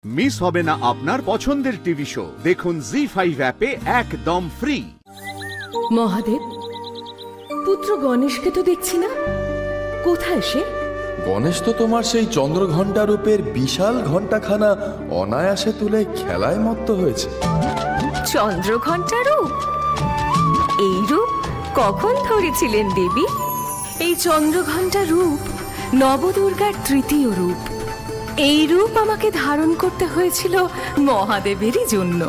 Miss হবে না আপনার পছন্দের টিভি শো। দেখুন জি5 অ্যাপে একদম ফ্রি। মহাদেব, পুত্র গণেশকে তো দেখছি না, কোথায় সে? গণেশ তো তোমার সেই চন্দ্রঘণ্টা রূপের বিশাল ঘণ্টাখানা অনায়াসে তুলে খেলায় মত্ত হয়েছে। চন্দ্রঘণ্টা রূপ? এই রূপ কখন ধরেছিলেন দেবী? এই চন্দ্রঘণ্টা রূপ নবদুর্গার তৃতীয় রূপ। এই রূপ আমাকে ধারণ করতে হয়েছিল মহাদেবেরই জন্য।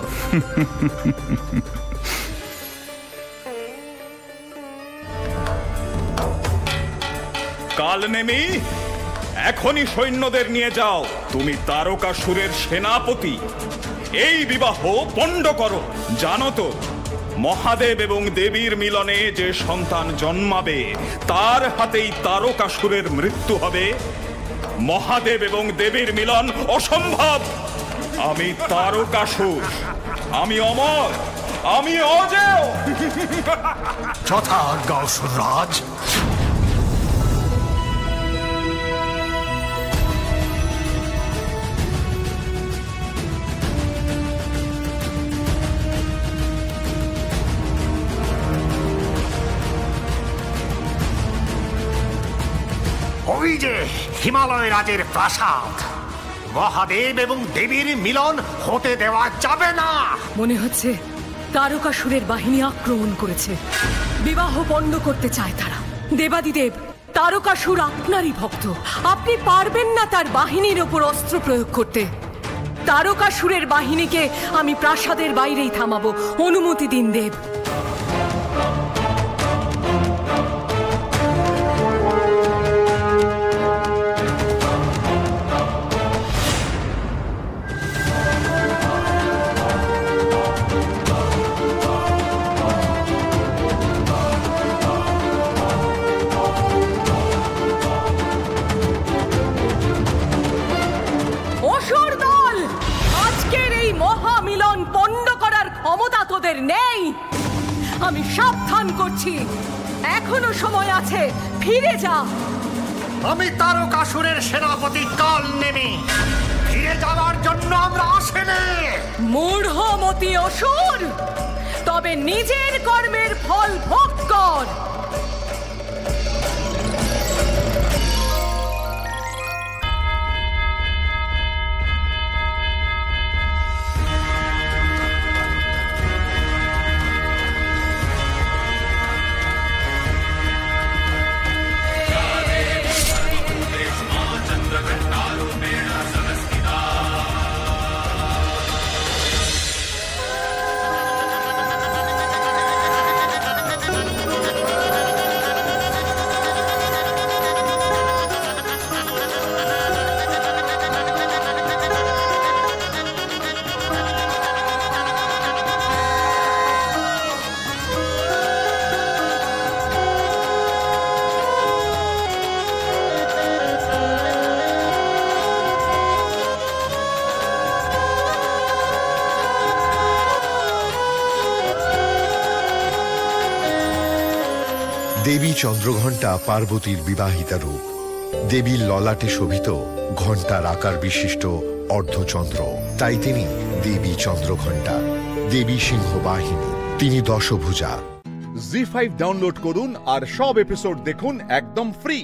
কালনেমি, এখনই সৈন্যদের নিয়ে যাও। তুমি তারকাসুরের সেনাপতি। এই বিবাহ পণ্ড করো। জানো তো, মহাদেব এবং দেবীর মিলনে যে সন্তান জন্মাবে তার হাতেই তারকাসুরের মৃত্যু হবে। মহাদেব এবং দেবীর মিলন অসম্ভব। আমি তারকাসুর, আমি অমর, আমি অজেয়। যথা আজ্ঞা অসুররাজ। ওই যে হিমালয় রাজের প্রাসাদ, মহাদেব এবং দেবীর মিলন হতে দেওয়া যাবে না। মনে হচ্ছে তারকাসুরের বাহিনী আক্রমণ করেছে। বিবাহ পণ্ড করতে চায় তারা। দেবাদিদেব, তারকাসুর আপনারই ভক্ত। আপনি পারবেন না তার বাহিনীর ওপর অস্ত্র প্রয়োগ করতে। তারকাসুরের বাহিনীকে আমি প্রাসাদের বাইরেই থামাবো। অনুমতি দিন দেব। মহামিলন পণ্ড করার ক্ষমতা তোদের নেই। আমি সাবধান করছি, এখনো সময় আছে, ফিরে যা। আমি তারকাসুরের সেনাপতি কালনেমি। ফিরে যাওয়ার জন্য আমরা আসেনি। মূঢ়মতি অসুর, তবে নিজের কর্মের ফল ভোগ কর। দেবী চন্দ্রঘণ্টা পার্বতীর বিবাহিতা রূপ। দেবীর ললাটে শোভিত ঘণ্টার আকার বিশিষ্ট অর্ধচন্দ্র, তাই তিনি দেবী চন্দ্রঘণ্টা। দেবী সিংহ বাহিনী, তিনি দশভুজা। জি5 ডাউনলোড করুন আর সব এপিসোড দেখুন একদম ফ্রি।